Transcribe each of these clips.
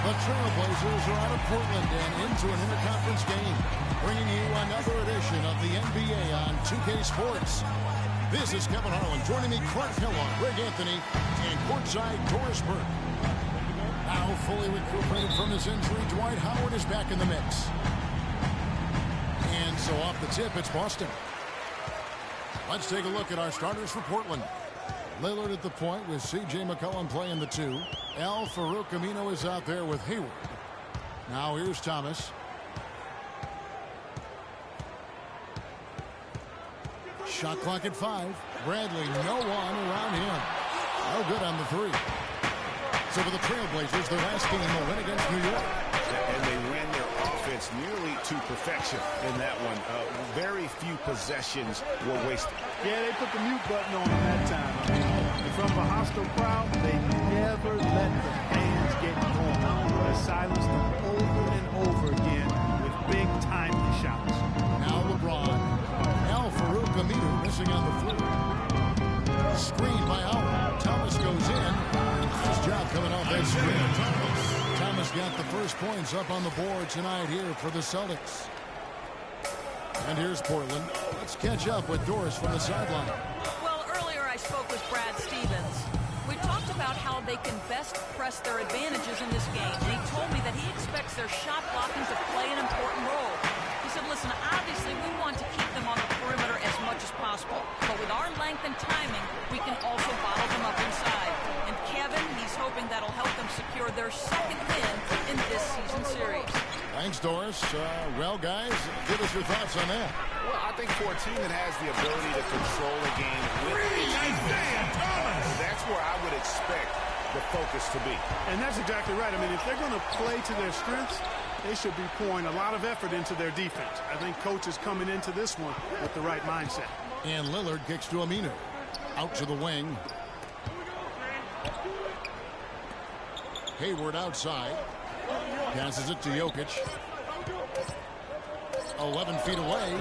The Trailblazers are out of Portland and into an interconference game, bringing you another edition of the NBA on 2K Sports. This is Kevin Harlan. Joining me, Clark Kellogg, Greg Anthony, and courtside Doris Burke. Now fully recuperated from his injury, Dwight Howard is back in the mix. And so off the tip, it's Boston. Let's take a look at our starters for Portland. Lillard at the point with C.J. McCollum playing the 2. Al-Farouq Aminu is out there with Hayward. Now here's Thomas. Shot clock at 5. Bradley, no one around him. No good on the 3. So for the Trailblazers, their last game will win against New York. And they ran their offense nearly to perfection in that one. Very few possessions were wasted. Yeah, they put the mute button on them that time. In front of a hostile crowd, they never let the fans get going. They silenced them over and over again with big timely shots. Now LeBron. Al-Farouq Aminu missing on the floor. Screen by Howard. Thomas goes in. Nice job coming off that screen. Thomas got the first points up on the board tonight here for the Celtics. And here's Portland. Let's catch up with Doris from the sideline. Well, earlier I spoke with Brad Stevens. We talked about how they can best press their advantages in this game. And he told me that he expects their shot blocking to play an important role. He said, listen, obviously we want to keep them on the perimeter as much as possible. But with our length and timing, we can also bottle them up inside. And Kevin, he's hoping that'll help them secure their second win in this season series. Thanks, Doris. Well, guys, give us your thoughts on that. Well, I think for a team that has the ability to control a game with that's where I would expect the focus to be. And that's exactly right. I mean, if they're going to play to their strengths, they should be pouring a lot of effort into their defense. I think coach is coming into this one with the right mindset. And Lillard kicks to Aminu. Out to the wing. Hayward outside. Passes it to Jokic. 11 feet away.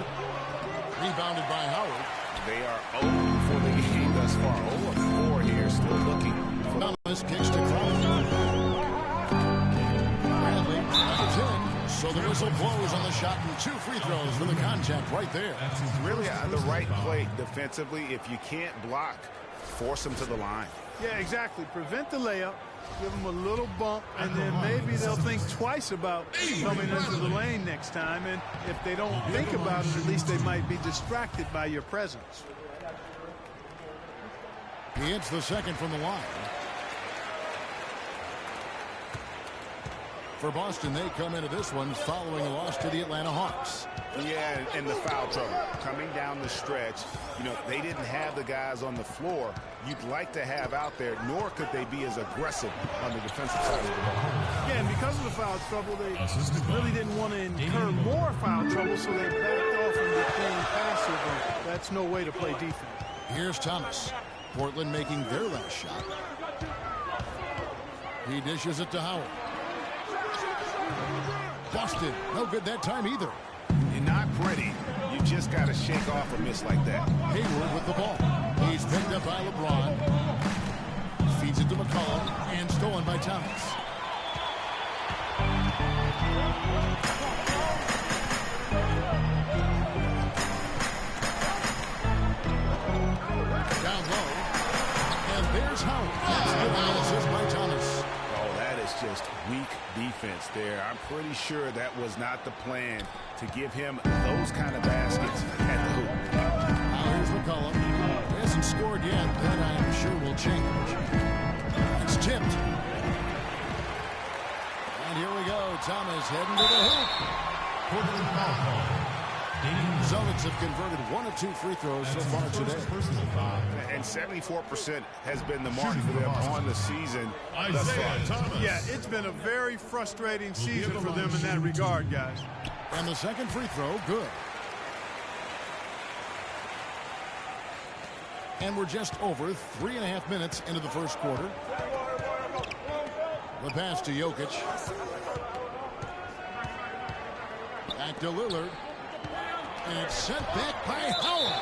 Rebounded by Howard. They are 0 for the game thus far. 0-4 here, still looking. Thomas kicks to Crawford. Bradley is in. So the whistle blows on the shot and 2 free throws for the contact right there. Really the right play defensively. If you can't block, force them to the line. Yeah, exactly. Prevent the layup. Give them a little bump, and then maybe they'll think twice about coming into the lane next time. And if they don't think about it, at least they might be distracted by your presence. He hits the second from the line. For Boston, they come into this one following a loss to the Atlanta Hawks. Yeah, and the foul trouble coming down the stretch. You know, they didn't have the guys on the floor you'd like to have out there, nor could they be as aggressive on the defensive side of the ball. Yeah, and because of the foul trouble, they really didn't want to incur more foul trouble, so they backed off and became passive, and that's no way to play defense. Here's Thomas. Portland making their last shot. He dishes it to Howard. Boston, no good that time either. You're not pretty. You just got to shake off a miss like that. Hayward with the ball. He's picked up by LeBron. Feeds it to McCollum and stolen by Thomas. Down low. And there's Howard. That's good assist by Thomas. Just weak defense there. I'm pretty sure that was not the plan to give him those kind of baskets at the hoop. Now here's McCollum. He hasn't scored yet. That I'm sure will change. It's tipped. And here we go. Thomas heading to the hoop. Celtics have converted 1 of 2 free throws so far today. And 74% has been the mark for them on the season thus far. Yeah, it's been a very frustrating season for them in that regard, guys. And the second free throw, good. And we're just over 3.5 minutes into the first quarter. The pass to Jokic. Back to Lillard. And it's sent back by Howard.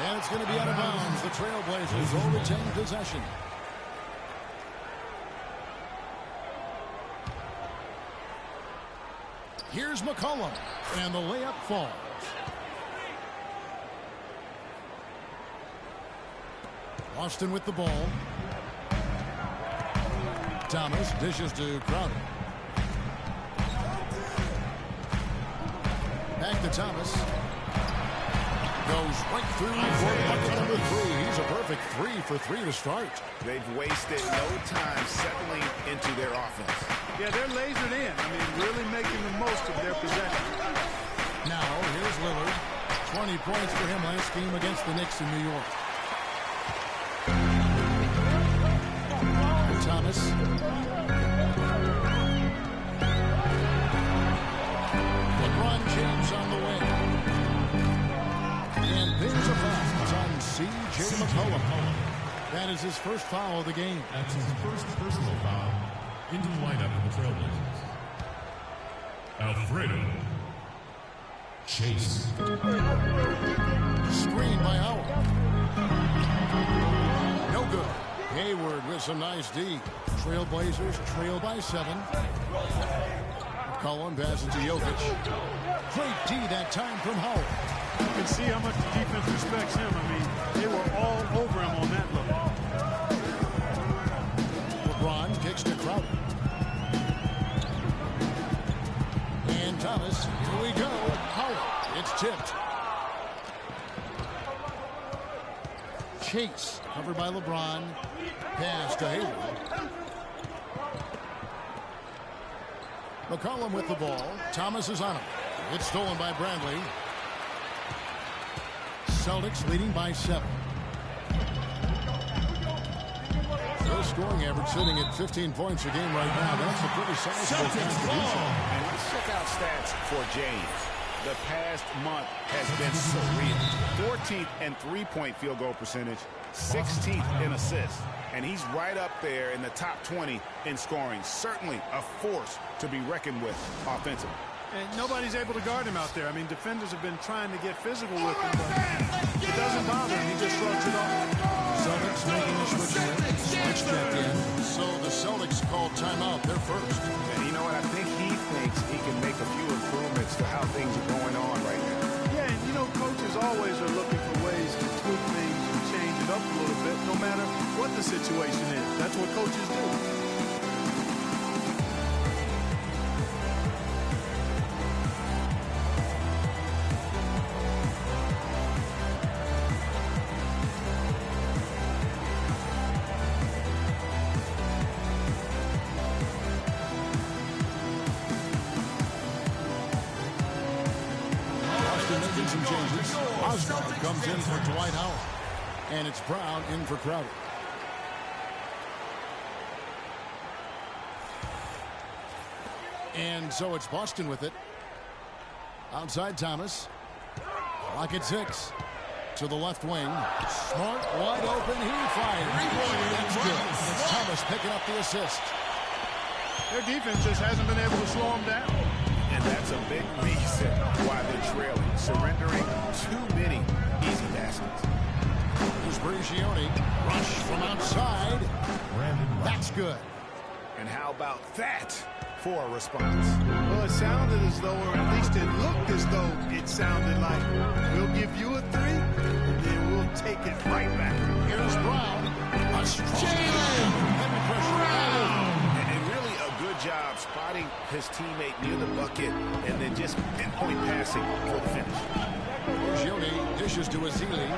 And it's going to be out of bounds. The Trailblazers will retain possession. Here's McCollum. And the layup falls. Austin with the ball. Thomas dishes to Crowder. Back to Thomas. Goes right through for bucket number 3. He's a perfect 3 for 3 to start. They've wasted no time settling into their offense. Yeah, they're lasered in. I mean, really making the most of their possession. Now, here's Lillard. 20 points for him last game against the Knicks in New York. Thomas. LeBron James on the wing. And there's a foul. It's on C.J. McCollum. That is his first foul of the game. That's his first personal foul into the lineup of the Trailblazers. Alfredo Chase. Screen by Howard. No good. Hayward with some nice D. Trailblazers trail by 7. McCollum passes to Jokic. Great D that time from Howard. You can see how much the defense respects him. I mean, they were all over him on that look. LeBron kicks to Crowder. And Thomas, here we go. Howard, it's tipped. Chase, covered by LeBron. Pass to Hayward. McCollum with the ball. Thomas is on him. It's stolen by Bradley. Celtics leading by 7. Their scoring average sitting at 15 points a game right now. That's a pretty sizable contribution. And let's check out stats for James. The past month has been surreal. 14th in three-point field goal percentage, 16th in assists. And he's right up there in the top 20 in scoring. Certainly a force to be reckoned with offensively. And nobody's able to guard him out there. I mean, defenders have been trying to get physical with him, but it doesn't bother him. He just shrugs it off. Celtics making a switch here. Switch check in. So the Celtics called timeout. They're first. And you know what? I think he thinks he can make a few improvements to how things are going on right now. Yeah, and you know, coaches always are looking for ways to tweak things and change it up a little bit, no matter what the situation is. That's what coaches do. Making some changes. Osborne comes in for Dwight Howard. And it's Brown in for Crowder. And so it's Boston with it. Outside Thomas. Clock at 6. To the left wing. Smart, wide open. He fires. That's good. It's Thomas picking up the assist. Their defense just hasn't been able to slow them down. And that's a big reason why they're trailing. Surrendering too many easy baskets. Here's Brigioni. Rush from outside. That's good. And how about that for a response? Well, it sounded as though, or at least it looked as though it sounded like, we'll give you a 3, and then we'll take it right back. Here's Brown. A strong And really a good job spotting his teammate near the bucket and then just pinpoint passing for the finish. Brigioni dishes to Azili.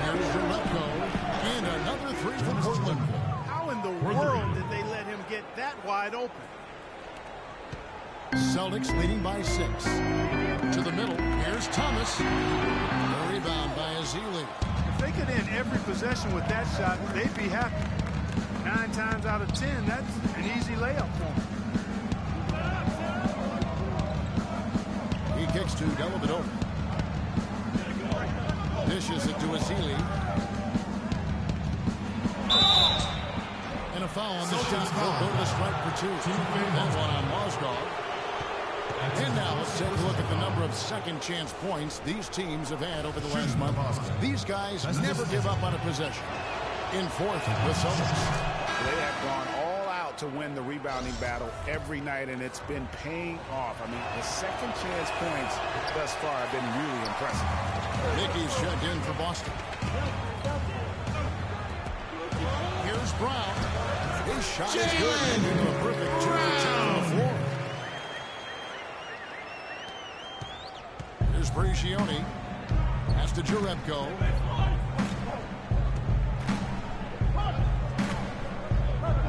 Here's Jerebko. And another 3 for Portland. How in the world did they let him get that wide open? Celtics leading by 6. To the middle. Here's Thomas. A rebound by Azili. If they could end every possession with that shot, they'd be happy. 9 times out of 10, that's an easy layup for them. He kicks to Dellavedova. Dishes it to Azili. And a foul on the shot. They'll go to the strike for 2. That one on Mozgov. And now let's take a look at the number of second chance points these teams have had over the last month. These guys never give up on a possession. In fourth, the Celtics. They have gone all out to win the rebounding battle every night, and it's been paying off. I mean, the second chance points thus far have been really impressive. Mickey's checked in for Boston. Here's Brown. His shot is good. Into a perfect 2 for 10 on the floor. Here's Brazioni. Has to Jerebko.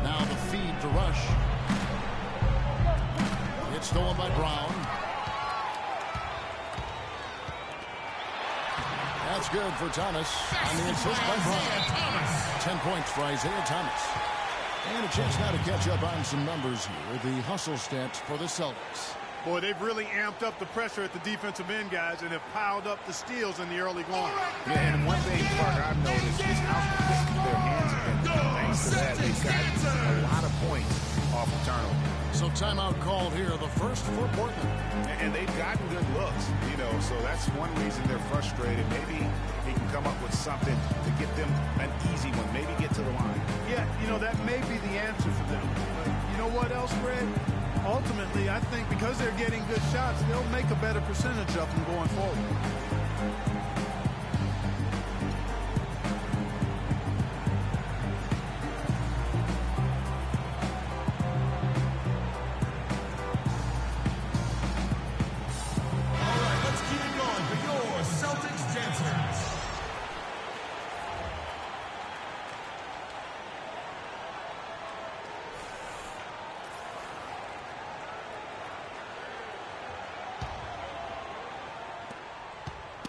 Now the feed to Rush. It's stolen by Brown. That's good for Thomas. On the assist by Brown. 10 points for Isaiah Thomas. And a chance now to catch up on some numbers here. The hustle stats for the Celtics. Boy, they've really amped up the pressure at the defensive end, guys, and have piled up the steals in the early going. Yeah, and one thing, Parker, I've noticed is how quick their hands have been. Thanks to that, they've gotten a lot of points off the turnover. So timeout called here, the first for Portland. And they've gotten good looks, you know, so that's one reason they're frustrated. Maybe he can come up with something to get them an easy one, maybe get to the line. Yeah, you know, that may be the answer for them. But you know what else, Fred? Ultimately, I think because they're getting good shots, they'll make a better percentage of them going forward. All right, let's keep it going for your Celtics dancers.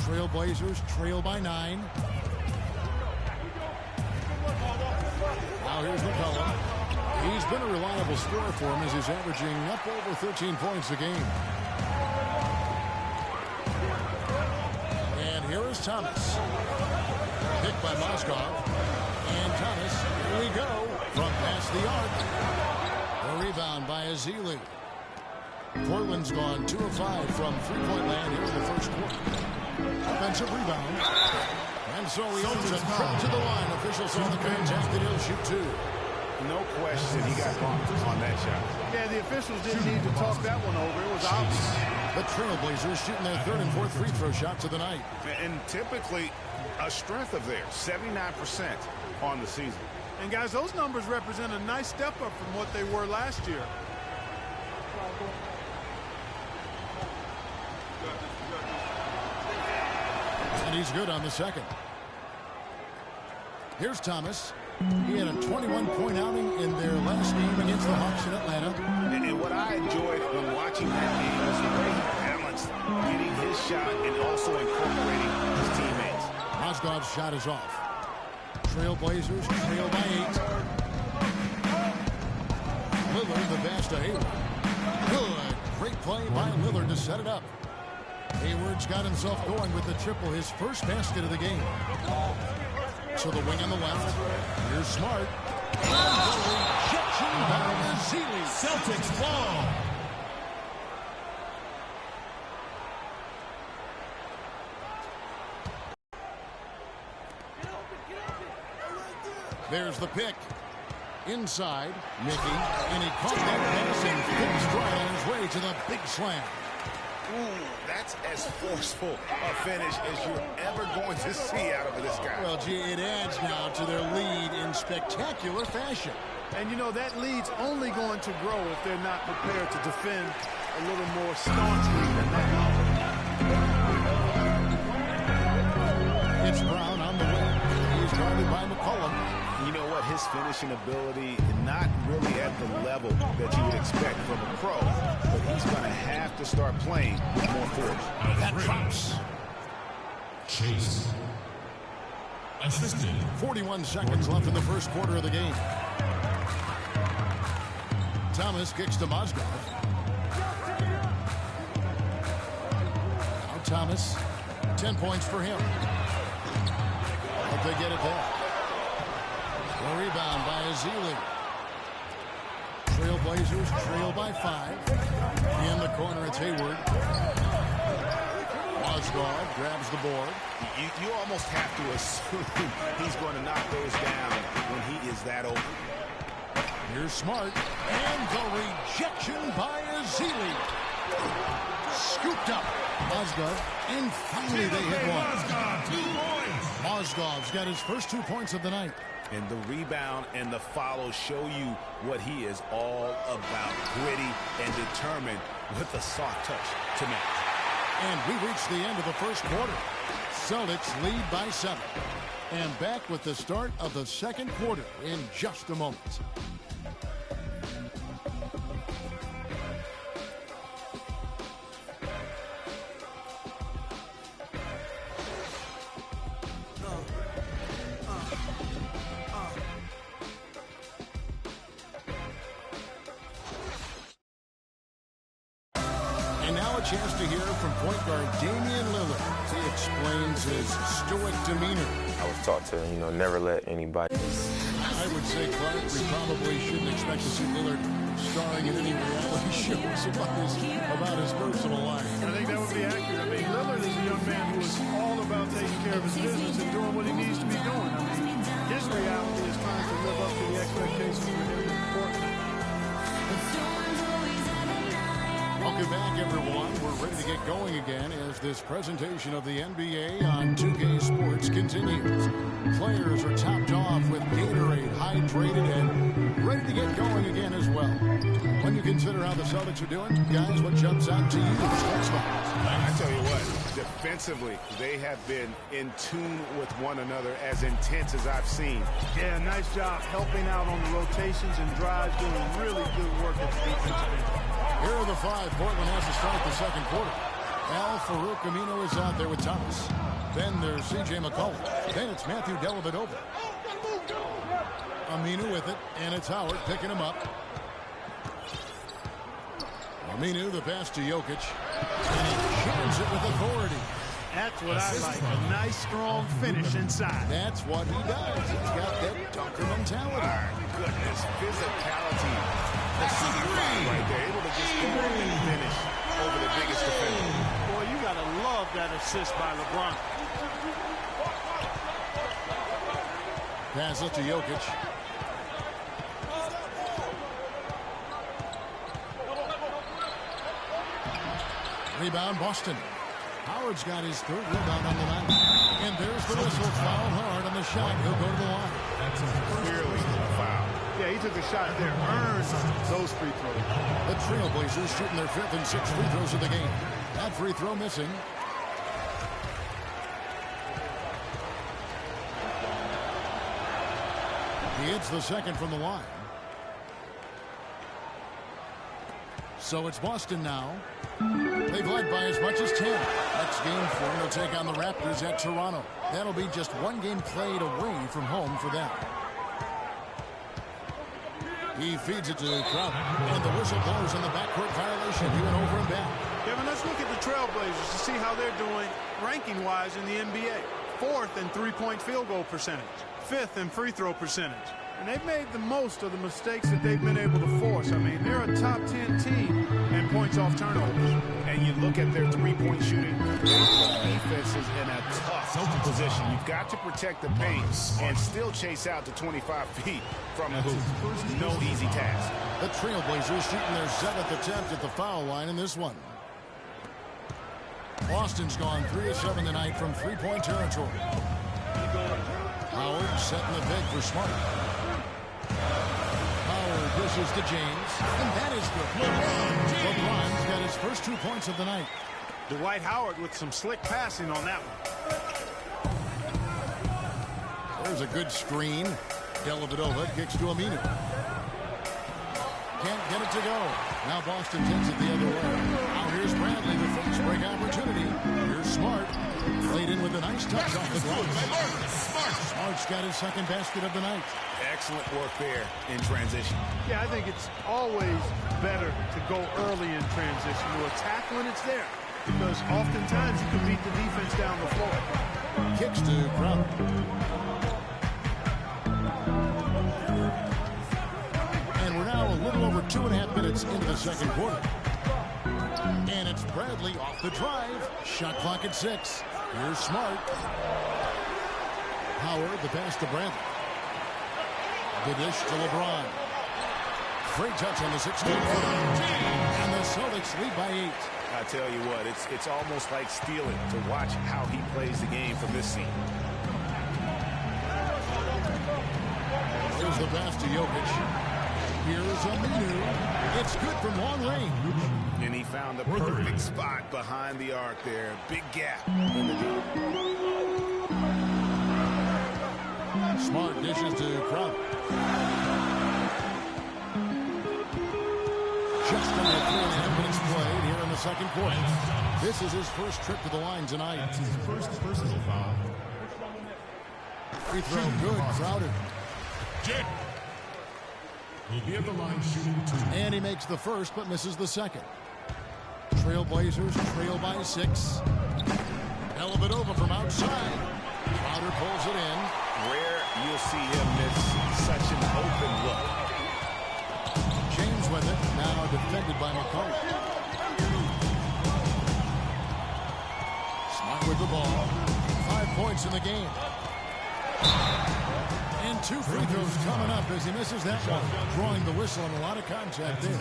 Trailblazers trail by 9. Now here's McCollum. He's been a reliable scorer for him as he's averaging up over 13 points a game. And here is Thomas. Picked by Moskov. And Thomas, here we go, from past the arc. A rebound by Azili. Portland's gone 2 of 5 from three-point land here in the first quarter. Offensive rebound. And so he owns a trip to the line. Officials saw the contact and he'll shoot 2. No question he got bumped on that shot. Yeah, the officials didn't need to talk that one over. It was obvious. The Trailblazers shooting their 3rd and 4th free throw shots of the night. And typically a strength of theirs, 79% on the season. And guys, those numbers represent a nice step up from what they were last year. And he's good on the second. Here's Thomas. He had a 21-point outing in their last game against the Hawks in Atlanta. And what I enjoyed when watching that game was the way he balanced getting his shot and also incorporating his teammates. Mozgov's shot is off. Trailblazers trail by 8. Lillard the pass to Hayward. Good. Great play by Lillard to set it up. Hayward's got himself going with the triple, his first basket of the game. To the wing on the left. Here's Smart. Rejection by Azili. Celtics ball. There's the pick. Inside, Mickey. And he caught that pass and finished stride on his way to the big slam. Ooh, that's as forceful a finish as you're ever going to see out of this guy. Well, gee, it adds now to their lead in spectacular fashion. And, you know, that lead's only going to grow if they're not prepared to defend a little more staunchly than that. It's Brown on the wing. He's guarded by McCollum. You know what? His finishing ability not really at the level that you would expect from a pro, but he's going to have to start playing with more force. That drops. Chase. Assisted. 41 seconds left in the first quarter of the game. Thomas kicks to Mozgov. Now Thomas. 10 points for him. Hope they get it back. A rebound by Azili. Trailblazers trail by 5. In the corner, it's Hayward. Mozgov grabs the board. You almost have to assume he's going to knock those down when he is that open. Here's Smart. And the rejection by Azili. Scooped up. Mozgov. And finally they hit one. 2 points. Mozgov's got his first 2 points of the night. And the rebound and the follow show you what he is all about. Gritty and determined with a soft touch to match. And we reach the end of the first quarter. Celtics lead by 7. And back with the start of the second quarter in just a moment. Chance to hear from point guard Damian Lillard. He explains his stoic demeanor. I was taught to, never let anybody. I would say, Clark, we probably shouldn't expect to see Lillard starring in any reality shows about his personal life. I think that would be accurate. I mean, Lillard is a young man who is all about taking care of his business and doing what he needs to be doing. I mean, his reality is trying to live up to the expectations for him in Portland. Welcome back, everyone. We're ready to get going again as this presentation of the NBA on 2K Sports continues. Players are topped off with Gatorade, hydrated, and ready to get going again as well. When you consider how the Celtics are doing, guys, what jumps out to you? I tell you what, defensively, they have been in tune with one another as intense as I've seen. Yeah, nice job helping out on the rotations and drives, doing really good work at the defensive end. Here are the 5 Portland has to start the second quarter. Farouk Aminu is out there with Thomas. Then there's C.J. McCollum. Then it's Matthew Dellavedova. Aminu with it, and it's Howard picking him up. Aminu, the pass to Jokic. And he jams it with authority. That's what I like, a nice, strong finish inside. That's what he does. He's got that dunker mentality. My goodness, physicality. The three right there, able to just go up and finish over the biggest defender. Boy, you got to love that assist by LeBron. Pass it to Jokic. Rebound, Boston. Howard's got his 3rd rebound on the night. And there's the whistle. Foul hard on the shot. He'll go to the line. That's clearly a foul. Yeah, he took a shot there. Earned those free throws. The Trailblazers shooting their 5th and 6th free throws of the game. That free throw missing. He hits the 2nd from the line. So it's Boston now. They've led by as much as 10. Next game for them, they'll take on the Raptors at Toronto. That'll be just 1 game played away from home for them. He feeds it to Crowder. And the whistle blows on the backcourt violation. He went over and back. Kevin, let's look at the Trailblazers to see how they're doing ranking-wise in the NBA. 4th in three-point field goal percentage. 5th in free throw percentage. And they've made the most of the mistakes that they've been able to force. I mean, they're a top 10 team in points off turnovers. And you look at their three-point shooting, defense is in a tough position. You've got to protect the paint and still chase out to 25 feet from the hoop. No easy task. The Trailblazers shooting their 7th attempt at the foul line in this one. Boston's gone 3 of 7 tonight from three-point territory. Howard setting the big for Smart. Howard dishes to James, and that is good. LeBron's got his first 2 points of the night. Dwight Howard with some slick passing on that one. There's a good screen. Dellavedova kicks to Aminu. Can't get it to go. Now Boston takes it the other way. Now here's Bradley, the fast break opportunity. Here's Smart. Played in with a nice touch off the glass. Smart's got his 2nd basket of the night. Excellent work there in transition. Yeah, I think it's always better to go early in transition, to attack when it's there, because oftentimes you can beat the defense down the floor. Kicks to Crowder. And we're now a little over 2.5 minutes into the second quarter. And it's Bradley off the drive. Shot clock at 6. Here's Smart. Howard, the pass to Bradley. The dish to LeBron. Great touch on the 16-footer. And the Celtics lead by 8. I tell you what, it's almost like stealing to watch how he plays the game from this scene. Here's the pass to Jokic. Here's Aminu. It's good from long range. And he found the perfect spot behind the arc there. Big gap in the deep. Smart dishes to Crowder. Just under 4 minutes played here in the second quarter. This is his first trip to the line tonight. That's his first personal foul. Free throw good. Crowder. He'll be at the line shooting 2. And he makes the first but misses the second. Trailblazers trail by 6. Dellavedova from outside. Crowder pulls it in. Rare you'll see him miss such an open look. James with it. Now defended by McCollum. Smart with the ball. 5 points in the game. And 2 free throws coming up as he misses that one. Drawing the whistle and a lot of contact there.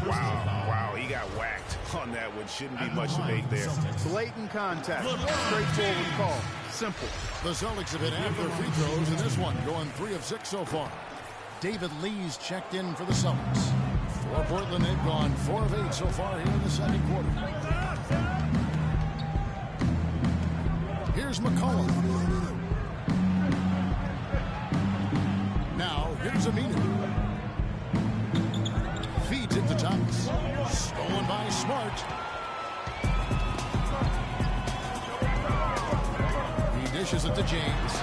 Wow, he got whacked on that one. Shouldn't be much debate there. Blatant contact. Straightforward call. Simple. The Celtics have hit half their free throws in this one, going 3 of 6 so far. David Lee's checked in for the Celtics. For Portland, they've gone 4 of 8 so far here in the second quarter. Here's McCollum. Now, here's Aminu. Feeds it to Thomas. Stolen by Smart. He dishes it to James.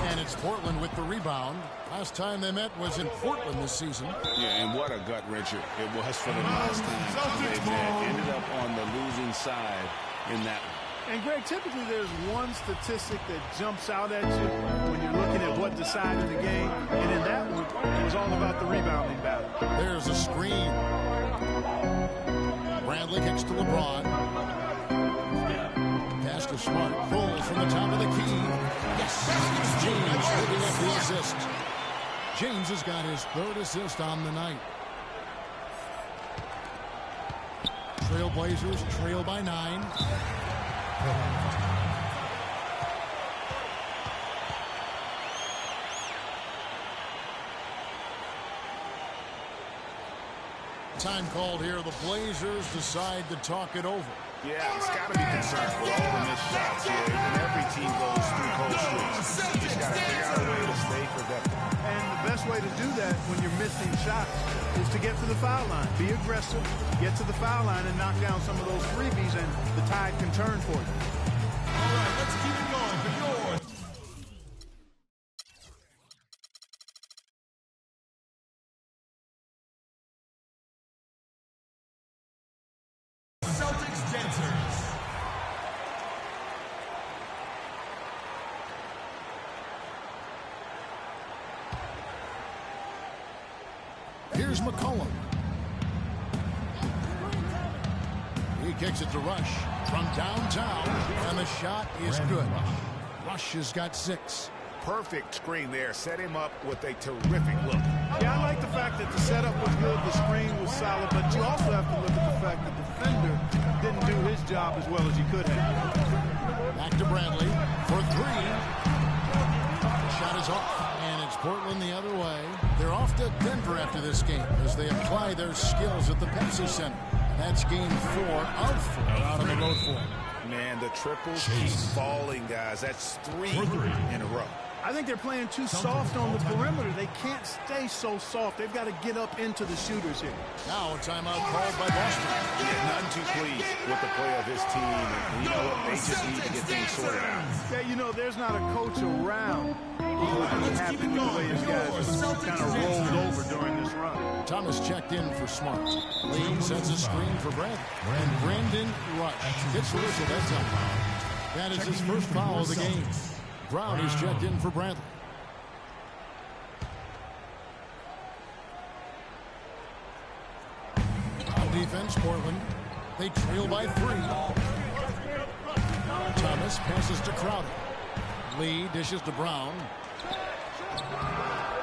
And it's Portland with the rebound. Last time they met was in Portland this season. Yeah, and what a gut-wrencher it was for them last time. They ended up on the losing side in that one. And, Greg, typically there's one statistic that jumps out at you when you're looking at what decided the game. And in that one, it was all about the rebounding battle. There's a screen. Bradley kicks to LeBron. Pass to Smart. Pulls from the top of the key. Yes! It's James picking up the assist. James has got his 3rd assist on the night. Trailblazers trail by 9. Time called here. The Blazers decide to talk it over. Yeah, it's got to be concerned with all the missed shots here. And every team goes through cold streaks. You just got to figure out a way to stay productive. And the best way to do that when you're missing shots is to get to the foul line. Be aggressive, get to the foul line, and knock down some of those freebies, and the tide can turn for you. All right, let's keep it going for yours. Celtics dancers. Here's McCollum. He kicks it to Rush from downtown, and the shot is good. Rush has got 6. Perfect screen there. Set him up with a terrific look. Yeah, I like the fact that the setup was good, the screen was solid, but you also have to look at the fact that the defender didn't do his job as well as he could have. Back to Bradley for 3. The shot is off, and it's Portland the other way. They're off to Denver after this game as they apply their skills at the Pepsi Center. That's game 4 of 4 out on the road for them. Man, the triples keep falling, guys. That's 3 in a row. I think they're playing too soft on the perimeter. They can't stay so soft. They've got to get up into the shooters here. Now a timeout called by Boston. Yeah, none too pleased with the play of his team. And you know what? They just need to get things sorted out. Yeah, you know, there's not a coach around who's happy with the way his guys kind of rolled over during this run. Thomas checked in for Smart. Lee sets a screen for Bradley. And Brendan Rush gets the whistle that time. That is his first foul of the game. Brown is checked in for Bradley. On defense, Portland. They trail by 3. Thomas passes to Crowder. Lee dishes to Brown.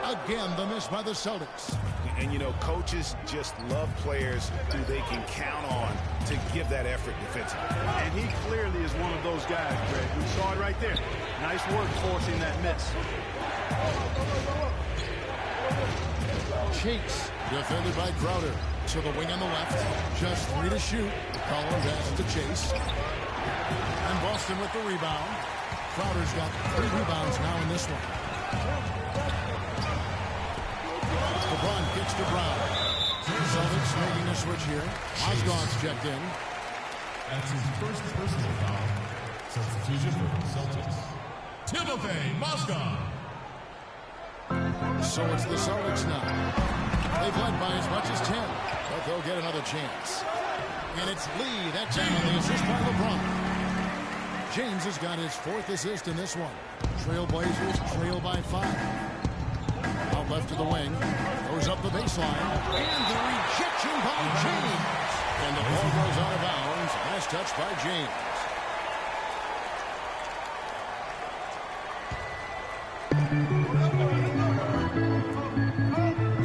Again, the miss by the Celtics. And, you know, coaches just love players who they can count on to give that effort defensively. And he clearly is one of those guys, Greg. We saw it right there. Nice work forcing that miss. Chase, defended by Crowder. To the wing on the left. Just 3 to shoot. Collins passes to Chase. And Boston with the rebound. Crowder's got 3 rebounds now in this one. LeBron kicks to Brown. Celtics making a switch here. Mozgov's checked in. That's his first personal foul. Substitution for the Celtics. Timothy Mozgov. So it's the Celtics now. They've led by as much as 10, but they'll get another chance. And it's Lee, that time on the assist by LeBron. James has got his 4th assist in this one. Trailblazers trail by 5. Out left to the wing. Goes up the baseline. And the rejection by James. And the ball goes out of bounds. Last touch by James.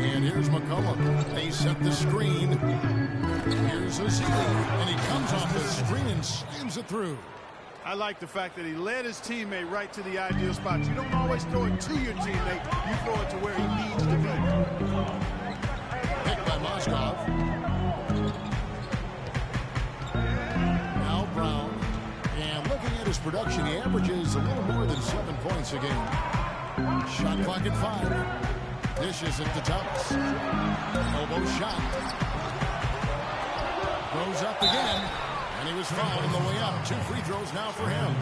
And here's McCollum. They set the screen. Here's Azili. And he comes off the screen and slams it through. I like the fact that he led his teammate right to the ideal spot. You don't always throw it to your teammate. You throw it to where he needs to be. Picked by Mozgov. Now Brown. And looking at his production, he averages a little more than 7 points a game. Shot clock at 5. Dishes it to Thomas. Elbow shot. Goes up again. And he was fouled on the way up. 2 free throws now for him.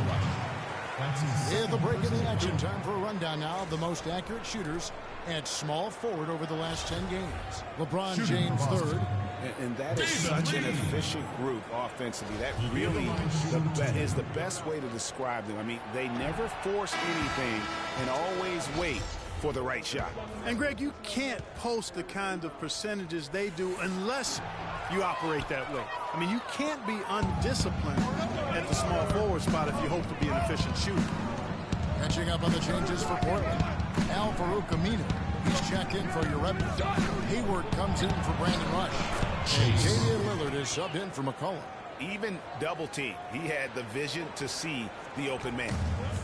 Yeah, the break in the action. Time for a rundown now of the most accurate shooters at small forward over the last 10 games. LeBron James 3rd. And that is such an efficient group offensively. That really is the best way to describe them. I mean, they never force anything and always wait for the right shot. And, Greg, you can't post the kind of percentages they do unless you operate that way. I mean, you can't be undisciplined at the small forward spot if you hope to be an efficient shooter. Catching up on the changes for Portland. Al Farouk-Aminu. He's checked in for your Rebels. Hayward comes in for Brandon Rush. And Damian Lillard is subbed in for McCollum. Even double team, he had the vision to see the open man.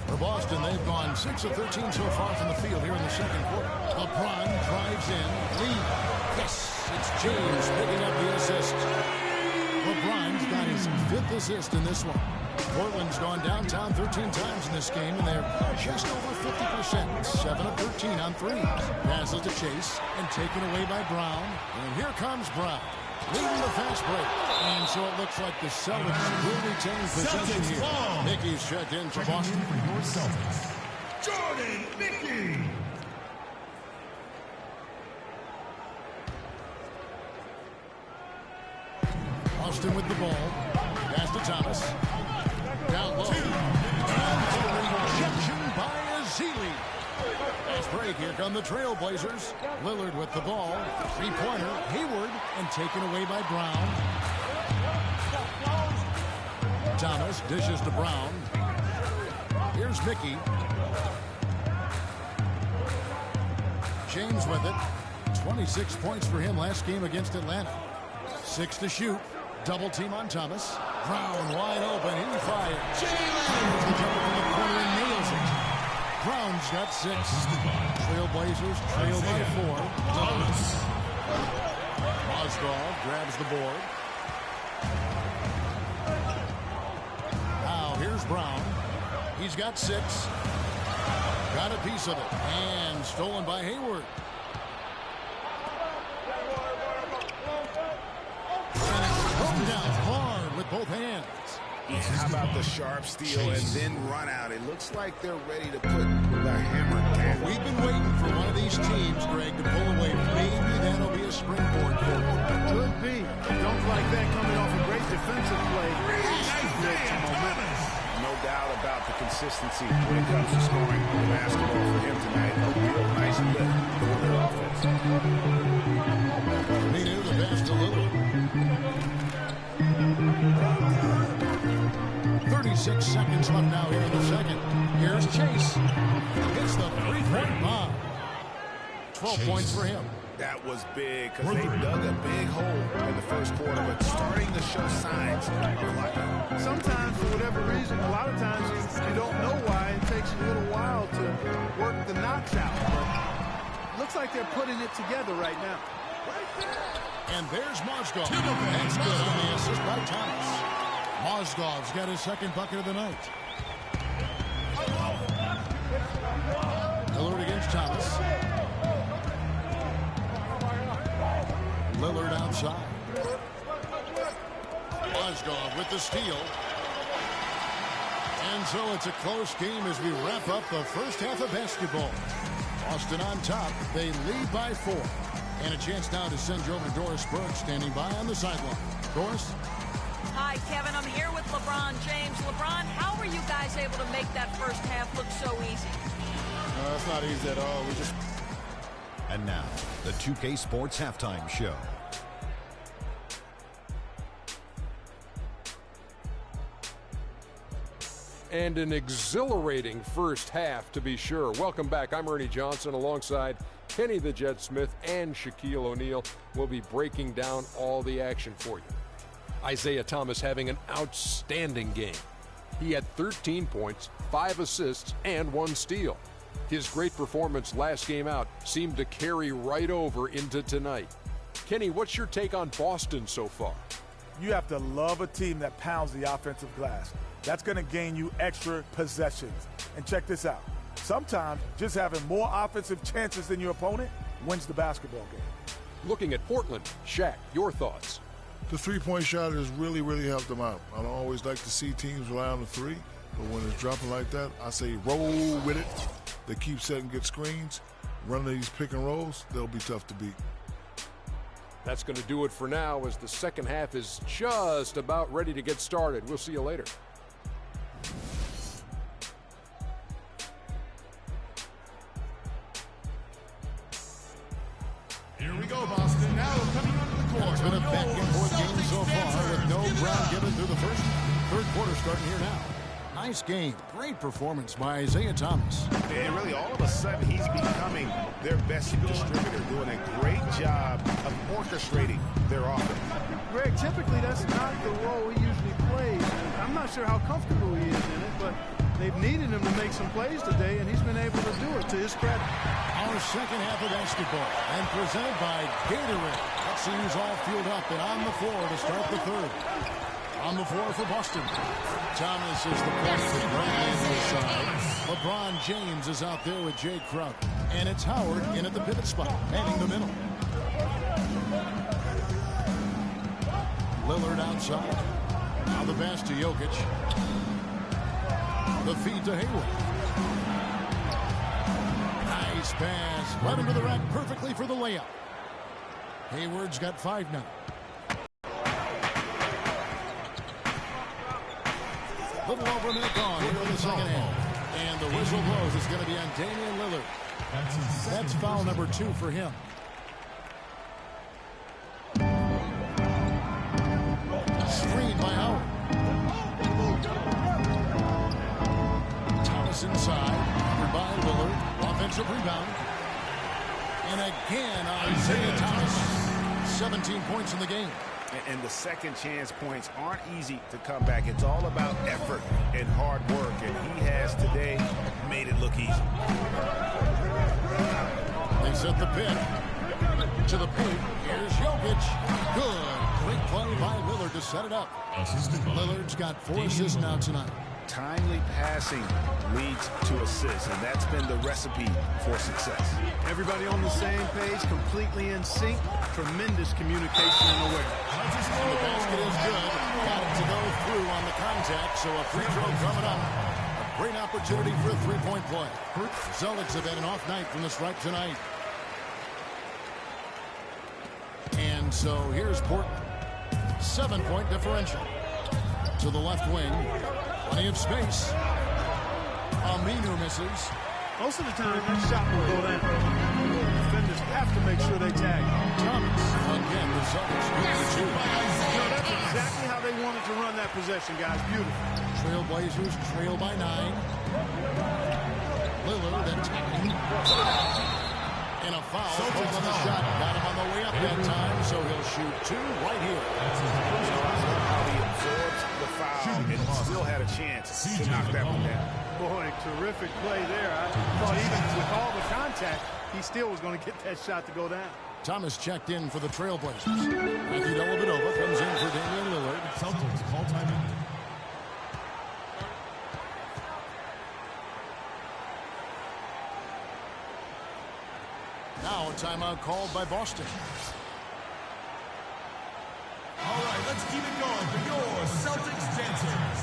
For Boston, they've gone 6 of 13 so far from the field here in the second quarter. LeBron drives in. Lee. Yes, it's James picking up the assist. LeBron's got his 5th assist in this one. Portland's gone downtown 13 times in this game, and they're just over 50%. 7 of 13 on threes. Passes to Chase, and taken away by Brown. And here comes Brown, leading the fast break. And so it looks like the Celtics will retain possession here. Mickey's checked in for Boston. For your Celtics, Jordan Mickey. Austin with the ball. Pass to Thomas. Down low. Rejection by Azili. Fast break. Here come the Trailblazers. Lillard with the ball. 3-pointer. Hayward. And taken away by Brown. Thomas dishes to Brown. Here's Mickey. James with it. 26 points for him last game against Atlanta. 6 to shoot. Double team on Thomas. Brown wide open. He fires. James the jumper from the corner and nails it. Brown's got 6. Trailblazers trail by 4. Thomas. Mozgov grabs the board. Now here's Brown. He's got 6. Got a piece of it. And stolen by Hayward. Down hard with both hands. Yeah, how about the sharp steal and then run out? It looks like they're ready to put the hammer down. We've been waiting for one of these teams, Greg, to pull away. Maybe that'll be a springboard for them. Could be. Dunk like that coming off a great defensive play. No doubt about the consistency when it comes to scoring the basketball for him tonight. A real nice lift for their offense. Minu the pass to Lillard. 36 seconds left now here in the second. Here's Chase. Hits the 3-point bomb. 12 points for him. That was big because they dug a big hole in the first quarter, but starting to show signs of life. Sometimes, for whatever reason, a lot of times you don't know why. It takes a little while to work the knocks out. But looks like they're putting it together right now. And there's Mozgov. That's good on the assist by Thomas. Mozgov's got his second bucket of the night. Lillard against Thomas. Lillard outside. Mozgov with the steal. And so it's a close game as we wrap up the first half of basketball. Boston on top. They lead by 4. And a chance now to send you over to Doris Burke standing by on the sideline. Doris? Hi, Kevin. I'm here with LeBron James. LeBron, how were you guys able to make that first half look so easy? It's not easy at all. And now, the 2K Sports Halftime Show. And an exhilarating first half, to be sure. Welcome back. I'm Ernie Johnson alongside Kenny the Jet Smith and Shaquille O'Neal. We'll be breaking down all the action for you. Isaiah Thomas having an outstanding game. He had 13 points, 5 assists, and 1 steal. His great performance last game out seemed to carry right over into tonight. Kenny, what's your take on Boston so far? You have to love a team that pounds the offensive glass. That's going to gain you extra possessions. And check this out. Sometimes just having more offensive chances than your opponent wins the basketball game. Looking at Portland, Shaq, your thoughts? The three-point shot has really, really helped them out. I don't always like to see teams rely on the three, but when it's dropping like that, I say roll with it. They keep setting good screens, running these pick and rolls, they'll be tough to beat. That's going to do it for now as the second half is just about ready to get started. We'll see you later. Here we go, Boston. Now coming onto the court. It's been a back-and-forth game so far with no ground given through the third quarter starting here now. Nice game. Great performance by Isaiah Thomas. And really, all of a sudden, he's becoming their best distributor, doing a great job of orchestrating their offense. Greg, typically that's not the role he usually plays. I'm not sure how comfortable he is in it, but they've needed him to make some plays today, and he's been able to do it to his credit. Our second half of basketball, and presented by Gatorade. Let's see who's all fueled up and on the floor to start the third. On the floor for Boston. Thomas is the point with Bradley on his side. LeBron James is out there with Jay Crowder. And it's Howard in at the pivot spot, manning the middle. Lillard outside. Now the pass to Jokic. The feed to Hayward. Nice pass. Right into the rack perfectly for the layup. Hayward's got 5 now. Little over a minute gone here in the second half. And the whistle blows. It's going to be on Damian Lillard. That's foul number 2 for him. Screen by Howard. Thomas inside. Covered by Lillard. Offensive rebound. And again, Isaiah Thomas. 17 points in the game. And the second chance points aren't easy to come back. It's all about effort and hard work, and he has today made it look easy. They set the pick to the paint. Here's Jokic. Good. Great play by Lillard to set it up. Lillard's got 4 assists now tonight. Timely passing leads to assists, and that's been the recipe for success. Everybody on the same page, completely in sync. Tremendous communication and awareness. And the basket is good. Got it to go through on the contact, so a free throw coming up. A great opportunity for a three-point play. Celtics have had an off night from the stripe tonight. And so here's Portland. 7-point differential. To the left wing. Plenty of space. Aminu misses. Most of the time, that shot will go down. Defenders have to make sure they tag. Thomas again. The Celtics with the 2. That's exactly how they wanted to run that possession, guys. Beautiful. Trailblazers trail by 9. Lillard attacking. And a foul called on the shot. Got him on the way up that time, so he'll shoot two right here. How he absorbs the foul and still had a chance to knock that one down. Boy, terrific play there. I thought even with all the contact, he still was going to get that shot to go down. Thomas checked in for the Trailblazers. Matthew Dellavedova comes in for Damian Lillard. Celtics call timeout. Now a timeout called by Boston. All right, let's keep it going for your Celtics dancers.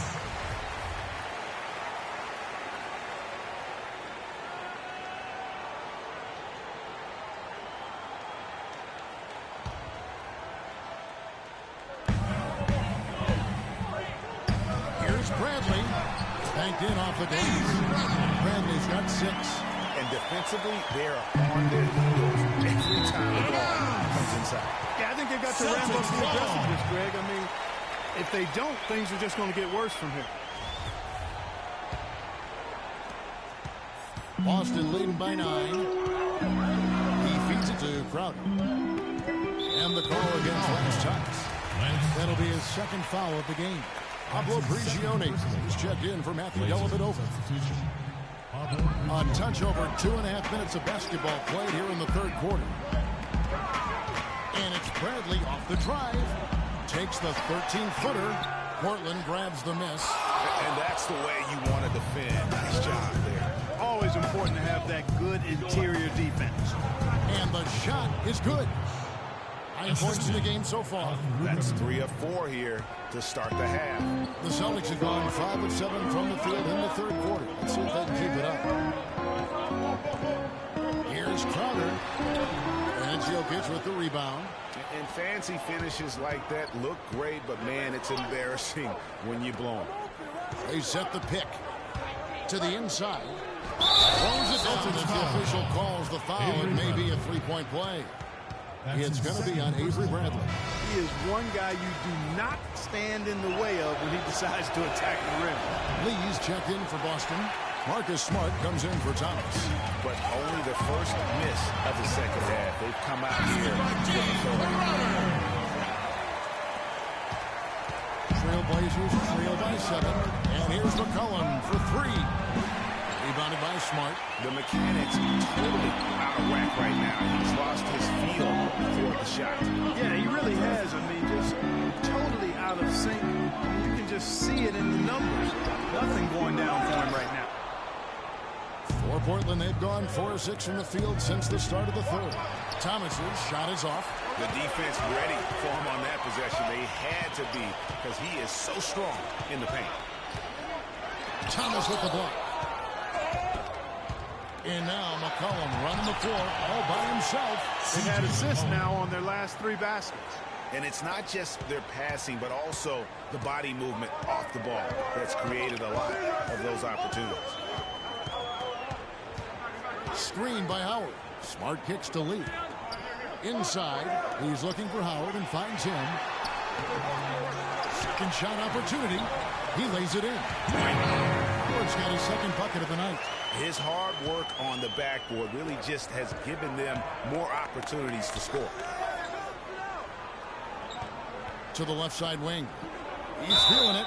Here's Bradley. Banked in off the glass. Bradley's got 6. And defensively, they're on their heels every time the ball comes inside. Yeah, I think they've got to ramp up the aggressiveness, Greg. I mean, if they don't, things are just going to get worse from here. Boston leading by 9. He feeds it to Crowder. And the call against Lance Thomas. That'll be his second foul of the game. Pablo Prigioni is checked in for Matthew Dellavedova. A touch over 2.5 minutes of basketball played here in the third quarter. And it's Bradley off the drive. Takes the 13-footer. Portland grabs the miss. And that's the way you want to defend. Nice job there. Always important to have that good interior defense. And the shot is good. 9 points in the game so far. That's 3 of 4 here to start the half. The Celtics have gone 5 of 7 from the field in the third quarter. Let's see if they can keep it up. Here's Crowder. And Jokic with the rebound. And fancy finishes like that look great, but man, it's embarrassing when you blow them. They set the pick to the inside. Throws it down as the official calls the foul. It may be a 3-point play. It's going to be on Avery Bradley. He is one guy you do not stand in the way of when he decides to attack the rim. Lee's checked in for Boston. Marcus Smart comes in for Thomas. But only the first miss of the second half. They've come out here looking for it. Trailblazers trail by 7. And here's McCollum for 3. Rebounded by Smart. The mechanics totally out of whack right now. He's lost his feel for the shot. Yeah, he really has. I mean, just totally out of sync. You can just see it in the numbers. Nothing going down for him right now. For Portland, they've gone 4 of 6 from the field since the start of the third. Thomas's shot is off. The defense ready for him on that possession. They had to be because he is so strong in the paint. Thomas with the block. And now McCollum running the floor all by himself. They've had assists now on their last 3 baskets. And it's not just their passing, but also the body movement off the ball that's created a lot of those opportunities. Screen by Howard. Smart kicks to Lee. Inside, he's looking for Howard and finds him. Second shot opportunity. He lays it in. Howard's got his second bucket of the night. His hard work on the backboard really just has given them more opportunities to score. To the left side wing. He's feeling it.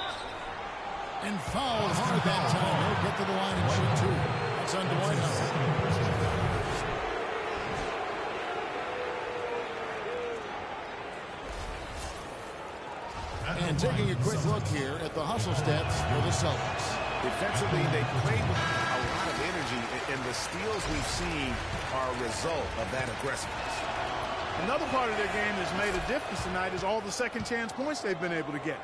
And fouled hard that time. He'll get to the line and shoot 2. That's on Dwight Howard. And taking a quick look here at the hustle stats for the Celtics. Defensively, they played with a lot of energy, and the steals we've seen are a result of that aggressiveness. Another part of their game that's made a difference tonight is all the second chance points they've been able to get.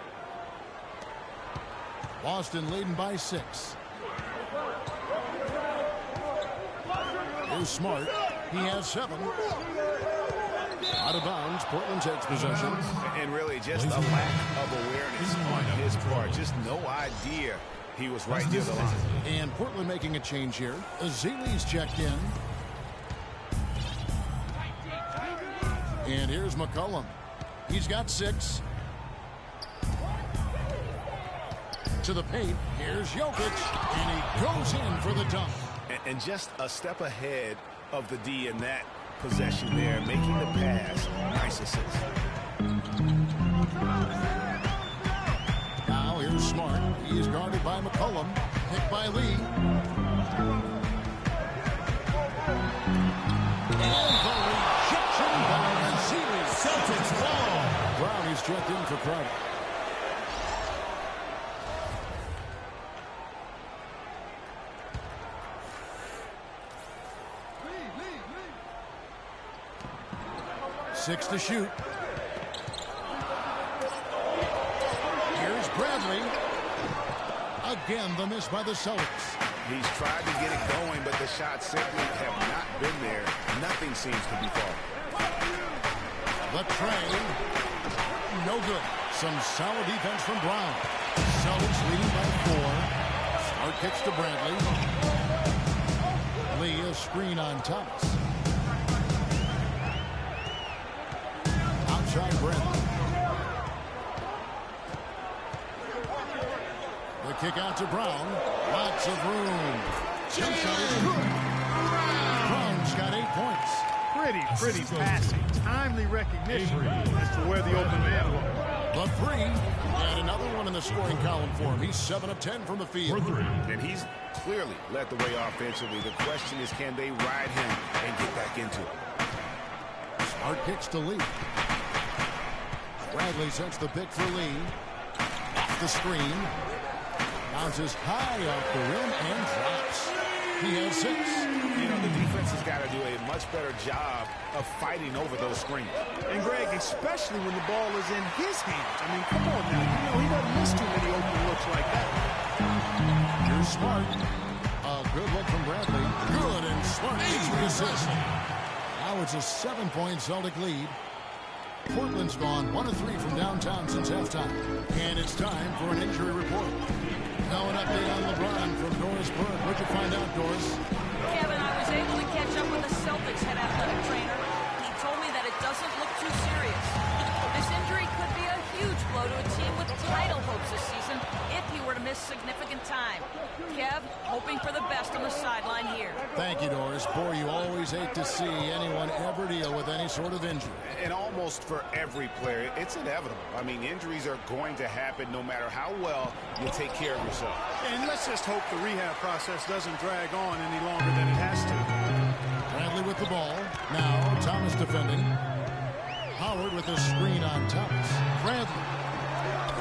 Boston leading by 6. Here's Smart. He has 7. Out of bounds. Portland takes possession. And really just a lack of awareness on his part. Just no idea he was right near the line. And Portland making a change here. Azili's checked in. And here's McCollum. He's got 6. To the paint. Here's Jokic. And he goes in for the dunk. And just a step ahead of the D in that possession there, making the pass. Nice assist. Now here's Smart. He is guarded by McCollum. Picked by Lee. And the rejection by Seeley. Celtics ball. Brown is checked in for Crowder. Six to shoot. Here's Bradley. Again, the miss by the Celtics. He's tried to get it going, but the shots simply have not been there. Nothing seems to be falling. The tray. No good. Some solid defense from Brown. Celtics leading by 4. Smart kicks to Bradley. Lee, a screen on Thomas. Outside Bradley. The kick out to Brown. Lots of room. Jump shot is good. Brown's got 8 points. Pretty passing. Timely recognition as to where the open man was. The 3. And another one in the scoring column for him. He's 7 of 10 from the field. And he's clearly led the way offensively. The question is, can they ride him and get back into it? Smart kicks to Lee. Bradley sets the pick for Lee. Off the screen. Bounces high off the rim and drops. He has 6. You know, the defense has got to do a much better job of fighting over those screens. And Greg, especially when the ball is in his hands. I mean, come on now. You know, he doesn't miss too many open looks like that. Here's Smart. A good look from Bradley. Good, and Smart gets the assist. Now it's a 7-point Celtic lead. Portland's gone 1 of 3 from downtown since halftime. And it's time for an injury report. Now an update on LeBron from Doris Berg. What'd you find out, Doris? Kevin, I was able to catch up with the Celtics head athletic trainer. He told me that it doesn't look too serious. This injury could be a huge blow to a team with title hopes this season if he were to miss significant time. Kev, hoping for the best on the sideline here. Thank you, Doris. Boy, you always hate to see anyone ever deal with any sort of injury. And almost for every player, it's inevitable. I mean, injuries are going to happen no matter how well you take care of yourself. And let's just hope the rehab process doesn't drag on any longer than it has to. Bradley with the ball. Now Thomas defending. Howard with a screen on Thomas. Bradley.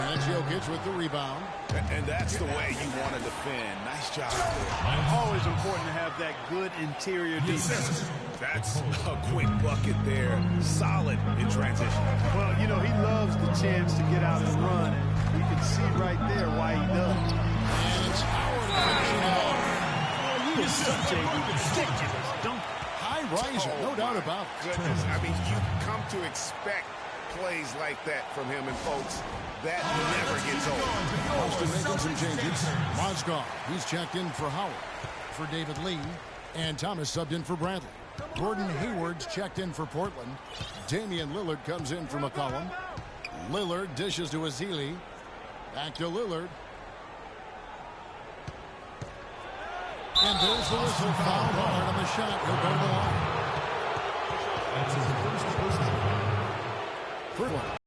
And Jokic with the rebound. And that's the way you want to defend. Nice job. Always important to have that good interior defense. That's a quick bucket there. Solid in transition. Well, you know, he loves the chance to get out and run. And you can see right there why he does. And it's Howard finishing it off. Oh, he is such a ridiculous dunker. High riser, no doubt about it. Goodness, I mean, you come to expect plays like that from him, and folks, that never gets old. Boston making some changes. Mozgov, he's checked in for Howard. For David Lee. And Thomas subbed in for Bradley. Gordon Hayward's checked in for Portland. Damian Lillard comes in for McCollum. Lillard dishes to Azili. Back to Lillard. And there's the whistle. Foul hard on the shot. He'll go to the line. That's his first personal foul. Portland.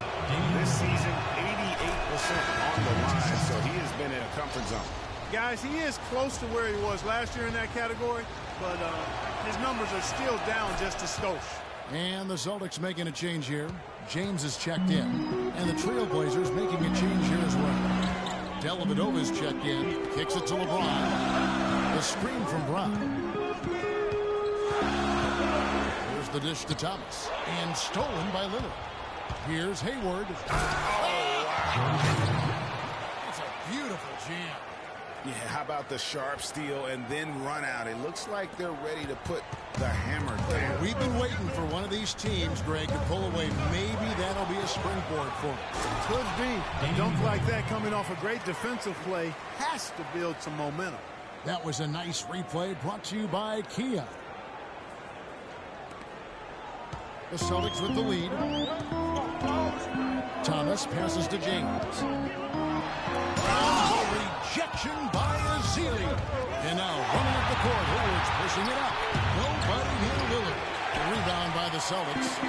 This season, 88% on the line, so he has been in a comfort zone. Guys, he is close to where he was last year in that category, but his numbers are still down just a skosh. And the Celtics making a change here. James is checked in. And the Trailblazers making a change here as well. Dellavedova's checked in. Kicks it to LeBron. The screen from Brown. Here's the dish to Thomas. And stolen by Lillard. Here's Hayward. Oh, wow. That's a beautiful jam. Yeah, how about the sharp steal and then run out? It looks like they're ready to put the hammer down. We've been waiting for one of these teams, Greg, to pull away. Maybe that'll be a springboard for them. Could be. A dunk like that coming off a great defensive play has to build some momentum. That was a nice replay brought to you by Kia. The Celtics with the lead. Thomas passes to James. Rejection by Azili. And now running up the court. Lillard's pushing it up. Nobody near Lillard. Rebound by the Celtics.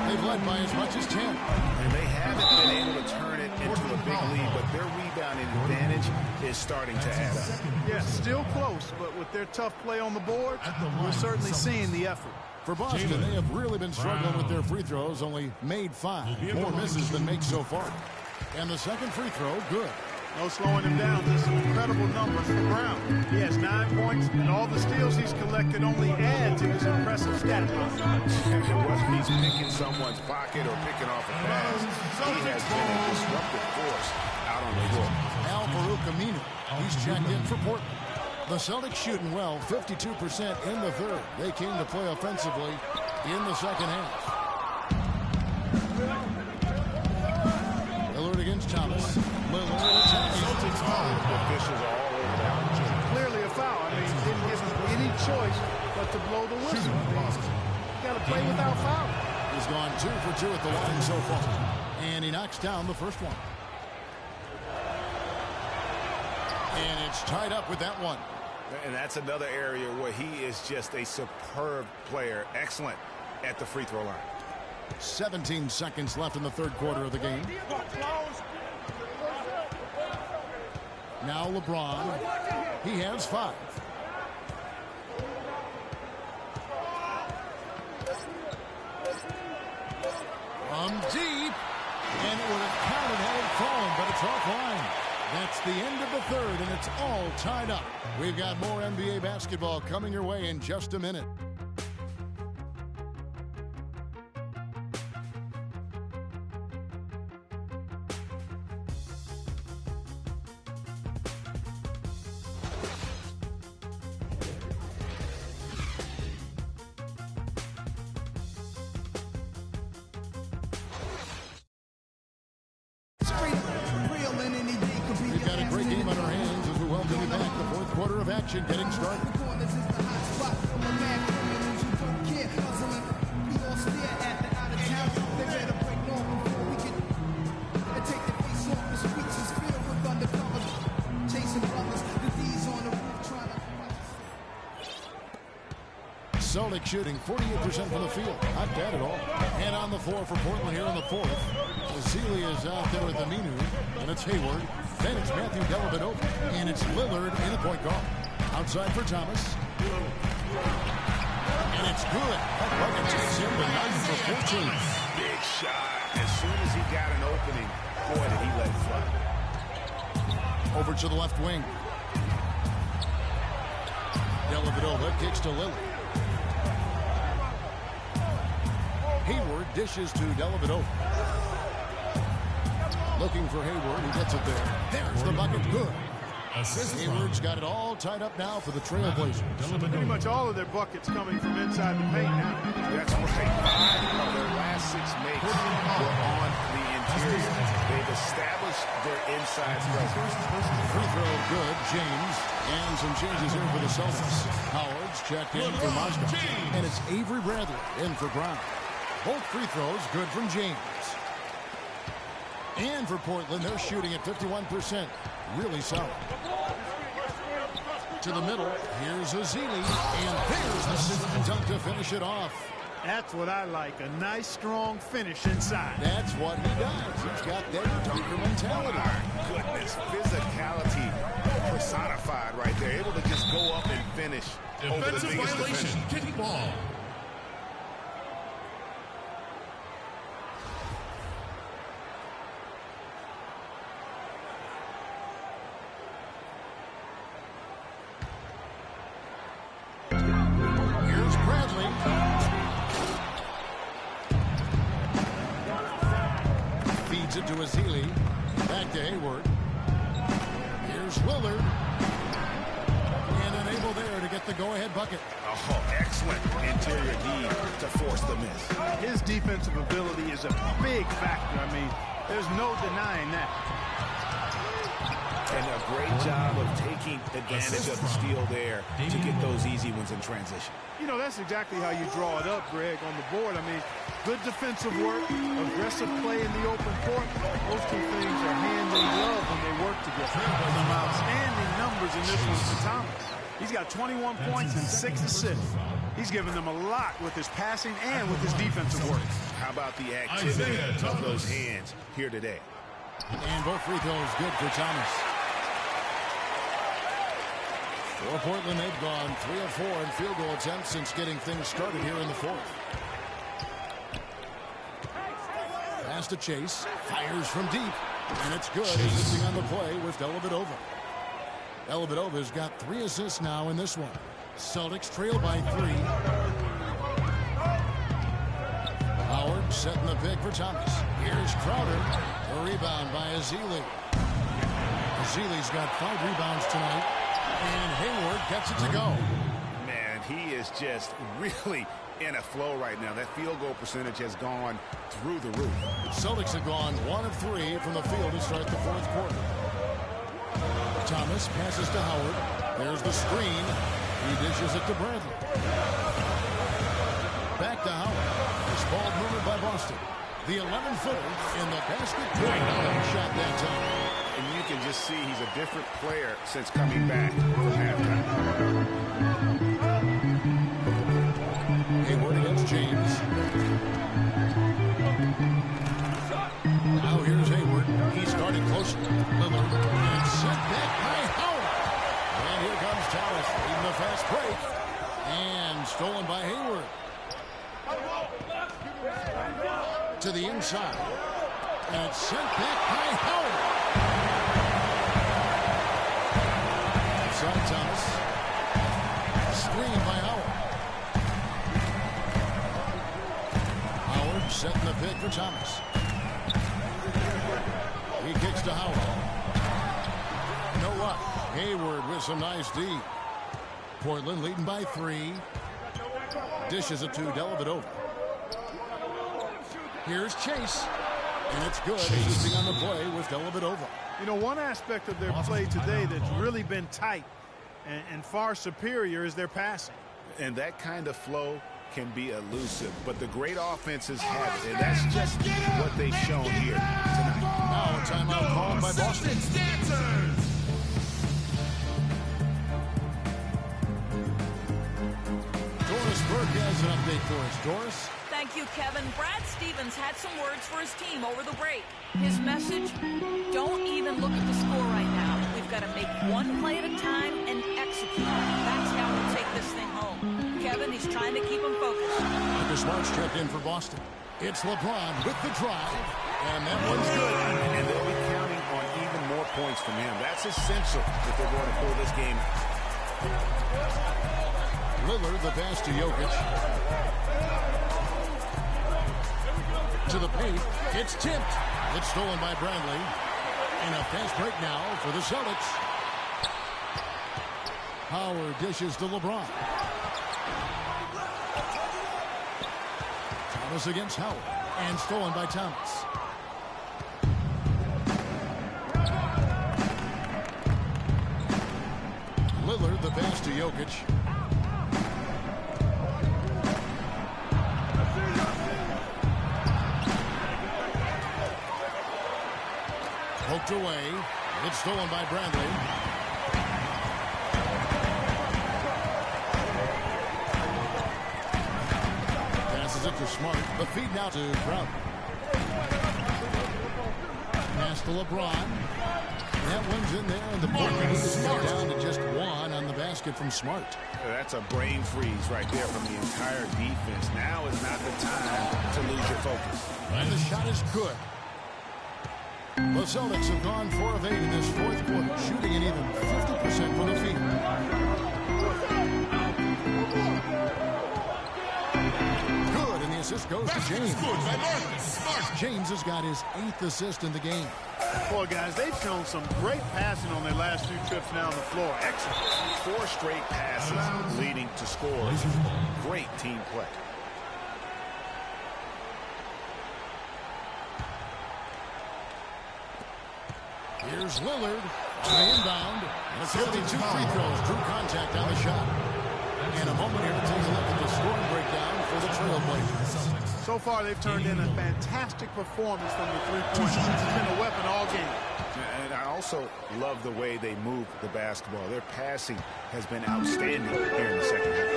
They've led by as much as 10. And they haven't been able to turn it into a big lead, but their rebounding advantage is starting to add up. Yeah, still close, but with their tough play on the board, we're certainly seeing the effort. For Boston, they have really been struggling with their free throws, only made 5. More misses than makes so far. And the second free throw, good. No slowing him down. Just incredible numbers for Brown. He has 9 points, and all the steals he's collected only add to his impressive stat line. Whether he's picking someone's pocket or picking off a pass, he has been a disruptive force out on the floor. Al Farouk-Aminu, he's checked in for Portland. The Celtics shooting well, 52% in the third. They came to play offensively in the second half. Lillard against Thomas. Lillard attacking. Celtics foul. The officials are all over that. Clearly a foul. I mean, didn't give him any choice but to blow the whistle. You got to play without foul. He's gone 2 for 2 at the line so far. And he knocks down the first one. And it's tied up with that one. And that's another area where he is just a superb player. Excellent at the free throw line. 17 seconds left in the third quarter of the game. Now LeBron. He has 5. From deep. And it would have counted had it fallen, but it's offline. That's the end of the third, and it's all tied up. We've got more NBA basketball coming your way in just a minute. We've got a great game on our hands as we welcome you back. The fourth quarter of action getting started. Celtics shooting 48% from the field. Not bad at all. And on the floor for Portland here in the fourth. Zealy is out there with Aminu. And it's Hayward. Then it's Matthew Dellavedova. And it's Lillard in the point guard. Outside for Thomas. And it's good. That bucket takes him to 9 for 14. Big shot. As soon as he got an opening, boy, did he let it fly. Over to the left wing. Dellavedova kicks to Lillard. Hayward dishes to Dellavedova. Looking for Hayward. He gets it there. There's the bucket. Good. Hayward's got it all tied up now for the Trailblazers. Pretty much all of their buckets coming from inside the paint now. That's right. 5 of their last 6 makes were on the interior. They've established their inside presence. Free throw good. James. And some changes in for the Celtics. Howard's checked in for Moscow. And it's Avery Bradley in for Brown. Both free throws good from James. And for Portland, they're shooting at 51%. Really solid. To the middle. Here's Zealy. And there's the dunk to finish it off. That's what I like. A nice, strong finish inside. That's what he does. He's got that dunker mentality. My goodness. Physicality personified right there. Able to just go up and finish over the biggest defender. Kicking ball. Here's Bradley. Feeds it to Zealy. Back to Hayward. Here's Lillard. And unable there to get the go-ahead bucket. Oh, excellent interior D to force the miss. His defensive ability is a big factor. I mean, there's no denying that. And a great job of taking advantage of the steal there to get those easy ones in transition. You know, that's exactly how you draw it up, Greg, on the board. I mean, good defensive work, aggressive play in the open court. Those two things are hand in glove when they work together. Some outstanding numbers in this one for Thomas. He's got 21 points and 6 assists. He's given them a lot with his passing and with his defensive work. How about the activity of those hands here today? And both free throws good for Thomas. For Portland, they've gone 3 of 4 in field goal attempts since getting things started here in the fourth. Pass to Chase. Fires from deep. And it's good. Assisting on the play with Dellavedova. Dellavedova's got 3 assists now in this one. Celtics trail by 3. Howard setting the pick for Thomas. Here's Crowder. A rebound by Ezeli. Ezeli's got 5 rebounds tonight. And Hayward gets it to go. Man, he is just really in a flow right now. That field goal percentage has gone through the roof. Celtics have gone 1 of 3 from the field to start the fourth quarter. Thomas passes to Howard. There's the screen. He dishes it to Bradley. Back to Howard. This ball moved by Boston. The 11-footer in the basket. Great shot that time. And you can just see he's a different player since coming back from halftime. Hayward against James. Now here's Hayward. He started close. Lillard. And sent back by Howard. And here comes Thomas. Leading the fast break. And stolen by Hayward. To the inside. And it's sent back by Howard. Outside Thomas. Screen by Howard. Howard setting the pick for Thomas. He kicks to Howard. No luck. Hayward with some nice D. Portland leading by 3. Dishes it to Dellavedova. Here's Chase. And it's good. Assisting on the play with Dellavedova. You know, one aspect of their play today that's really been tight and far superior is their passing. And that kind of flow can be elusive, but the great offenses have it, and that's just what they've shown here tonight. Now a timeout called by Boston. Doris Burke has an update for us. Doris? Thank you, Kevin. Brad Stevens had some words for his team over the break. His message, don't even look at the score right now. We've got to make one play at a time and execute. That's how we'll take this thing home. Kevin, he's trying to keep him focused. Marcus Smart's checked in for Boston. It's LeBron with the drive. And that one's good. And they'll be counting on even more points from him. That's essential if they're going to pull this game out. Lillard, the pass to Jokic. To the paint. It's tipped. It's stolen by Bradley. And a fast break now for the Celtics. Howard dishes to LeBron. Thomas against Howard. And stolen by Thomas. Lillard, the pass to Jokic. Poked away. It's stolen by Bradley. Passes it to Smart. The feed now to Crowder. Pass to LeBron. That one's in there, and the Portland is down to just 1 on the basket from Smart. That's a brain freeze right there from the entire defense. Now is not the time to lose your focus. And the shot is good. The Celtics have gone 4 of 8 in this fourth quarter, shooting an even 50% from the field. Good, and the assist goes to James. James has got his 8th assist in the game. Boy, guys, they've shown some great passing on their last few trips down the floor. Excellent. 4 straight passes leading to scores. Great team play. Here's Lillard on the inbound. And 52 free throws. Drew contact on the shot. In a moment here to take a look at the scoring breakdown for the Trailblazers. So far, they've turned in a fantastic performance from the three-point line. It's been a weapon all game. And I also love the way they move the basketball. Their passing has been outstanding here in the second half.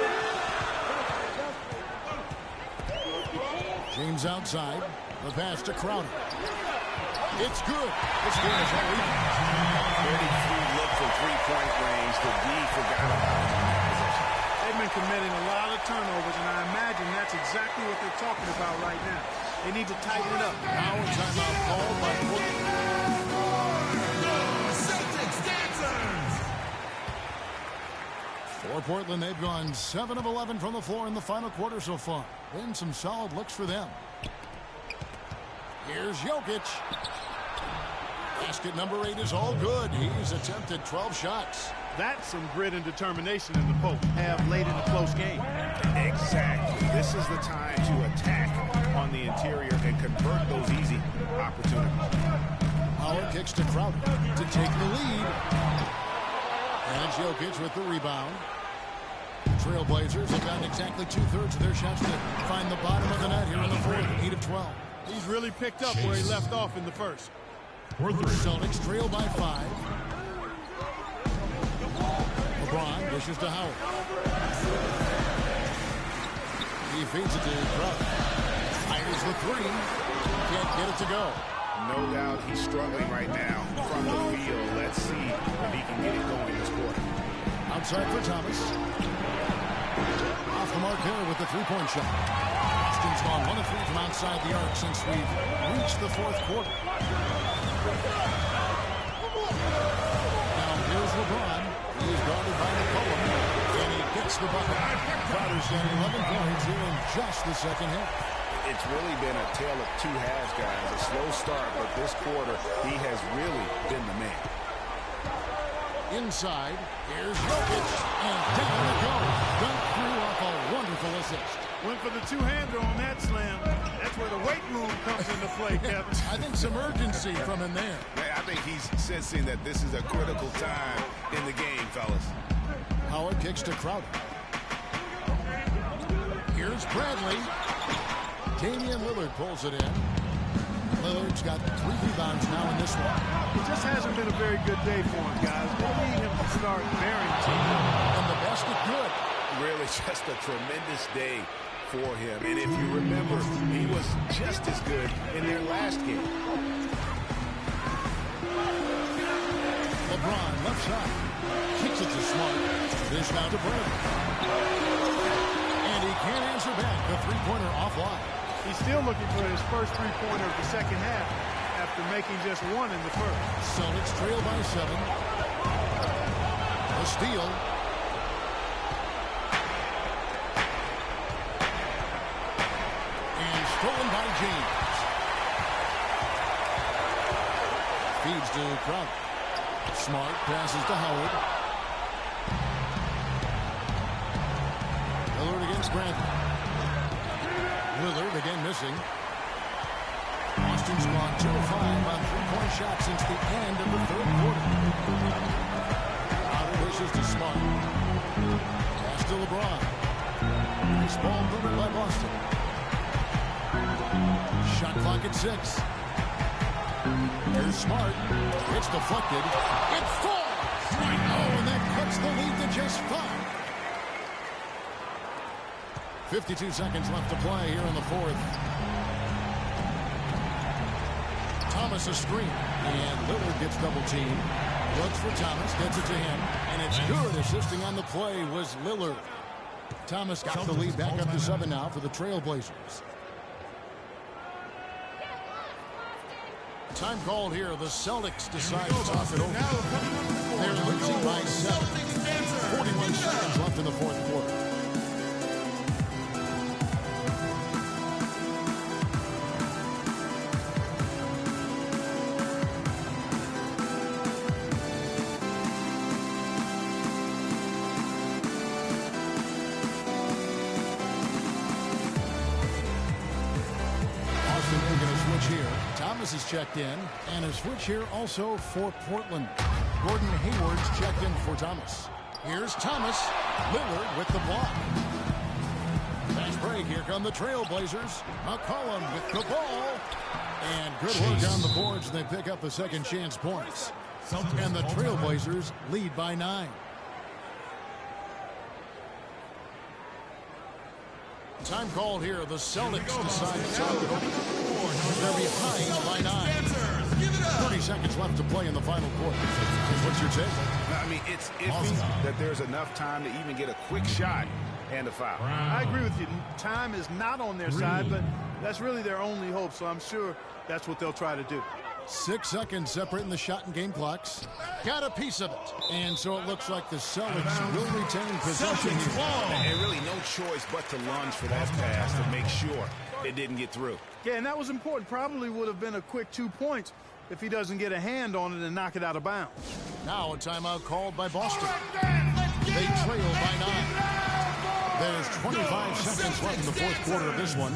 James outside. The pass to Crowder. It's good. This game is all even. Very free look from three-point range. The D forgot about that possession. They've been committing a lot of turnovers, and I imagine that's exactly what they're talking about right now. They need to tighten it up. Now a timeout called by Portland. Celtics dancers! For Portland, they've gone 7 of 11 from the floor in the final quarter so far. Been some solid looks for them. Here's Jokic. Basket number 8 is all good. He's attempted 12 shots. That's some grit and determination in the post. Have late in the close game. Exactly. This is the time to attack on the interior and convert those easy opportunities. Howard kicks to Crowder to take the lead. And Jokic with the rebound. Trailblazers have gotten exactly 2/3 of their shots to find the bottom of the net here in the fourth. 8 of 12. He's really picked up where he left off in the first. Celtics trail by 5. LeBron dishes to Howard. He feeds it to Crowder. Fires the 3. Can't get it to go. No doubt he's struggling right now from the field. Let's see if he can get it going this quarter. Outside for Thomas. Off the mark there with the three-point shot. Austin's gone 1 of 3 from outside the arc since we've reached the fourth quarter. Now here's LeBron. He's guarded by McCollum. And he gets the bucket. Crowder's got 11 points here in just the second half. It's really been a tale of two halves, guys. A slow start, but this quarter, he has really been the man. Inside, here's Jokic, and down it goes. Dunk through off a wonderful assist. Went for the two-hander on that slam. That's where the weight room comes into play, Kevin. I think some urgency from him there. I think he's sensing that this is a critical time in the game, fellas. Howard kicks to Crowder. Here's Bradley. Damian Lillard pulls it in. Lillard's got 3 rebounds now in this one. It just hasn't been a very good day for him, guys. They need him to start bearing team. And the best of good. Really just a tremendous day for him. And if you remember, he was just as good in their last game. LeBron left side. Kicks it to Smart. Dish now to Bradley. And he can't answer back. The three-pointer offline. He's still looking for his first three-pointer of the second half after making just 1 in the first. Celtics trail by 7. A steal. And stolen by James. Feeds to Crowder. Smart passes to Howard. Lillard against Bradley. Lillard again missing. Austin's gone 2 of 5 on three-point shots since the end of the third quarter. Crowder wishes to Smart. Pass to LeBron. Nice ball movement by Boston. Shot clock at 6. Here's Smart. It's deflected. It falls! Oh, and that cuts the lead to just 5. 52 seconds left to play here in the fourth. Thomas a screen. And Lillard gets double-teamed. Looks for Thomas. Gets it to him. And it's good. Assisting on the play was Lillard. Thomas got the lead back up to 7 now for the Trailblazers. Time called here. The Celtics decide to talk it over. They're losing by 7. 41 seconds left in the fourth quarter. Thomas is checked in, and a switch here also for Portland. Gordon Hayward's checked in for Thomas. Here's Thomas. Lillard with the block. Fast break. Here come the Trailblazers. McCollum with the ball. And good work on the boards. They pick up the second chance points. And the Trailblazers lead by 9. Time called here. The Celtics decide it's on. They're behind by 9. 30 seconds left to play in the final quarter. What's your take? I mean, it's iffy that there's enough time to even get a quick shot and a foul. I agree with you. Time is not on their side, but that's really their only hope, so I'm sure that's what they'll try to do. 6 seconds separating the shot and game clocks. Got a piece of it. And so it looks like the Celtics will retain possession. And really no choice but to lunge for that pass to make sure it didn't get through. Yeah, and that was important. Probably would have been a quick 2 points if he doesn't get a hand on it and knock it out of bounds. Now a timeout called by Boston. They trail by 9. There's 25 seconds left in the fourth quarter of this one.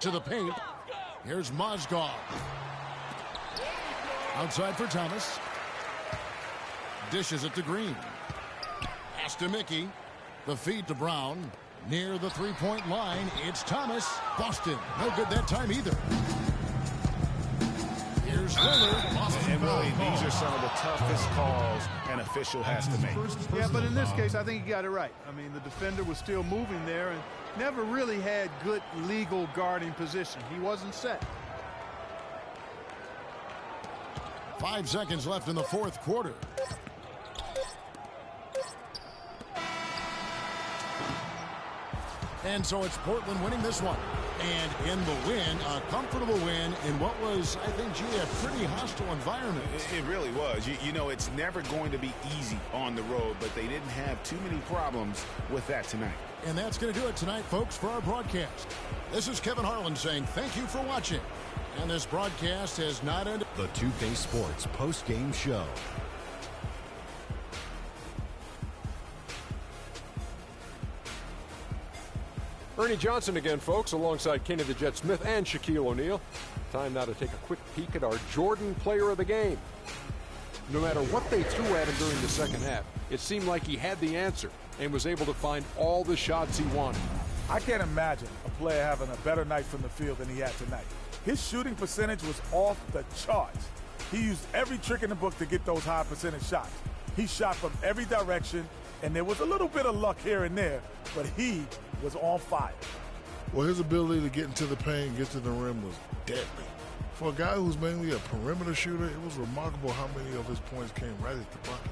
To the paint. Here's Mozgov. Outside for Thomas. Dishes it to Green. Pass to Mickey. The feed to Brown. Near the three-point line, it's Thomas. Boston. No good that time either. Here's Lillard. And really, these are some of the toughest calls an official has to make. Yeah, but in this case, I think he got it right. I mean, the defender was still moving there and never really had good legal guarding position. He wasn't set. 5 seconds left in the fourth quarter. And so it's Portland winning this one. And in the win, a comfortable win in what was, I think, a pretty hostile environment. It really was. You know, it's never going to be easy on the road, but they didn't have too many problems with that tonight. And that's going to do it tonight, folks, for our broadcast. This is Kevin Harlan saying thank you for watching. And this broadcast has not ended. The 2K Sports post-game show. Ernie Johnson again, folks, alongside Kenny the Jet Smith and Shaquille O'Neal. Time now to take a quick peek at our Jordan player of the game. No matter what they threw at him during the second half, it seemed like he had the answer and was able to find all the shots he wanted. I can't imagine a player having a better night from the field than he had tonight. His shooting percentage was off the charts. He used every trick in the book to get those high percentage shots. He shot from every direction, and there was a little bit of luck here and there, but he was on fire. Well, his ability to get into the paint and get to the rim was deadly. For a guy who's mainly a perimeter shooter, it was remarkable how many of his points came right at the bucket.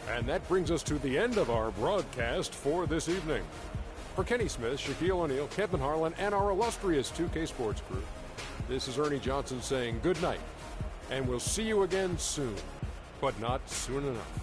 And that brings us to the end of our broadcast for this evening. For Kenny Smith, Shaquille O'Neal, Kevin Harlan, and our illustrious 2K Sports crew, this is Ernie Johnson saying good night, and we'll see you again soon, but not soon enough.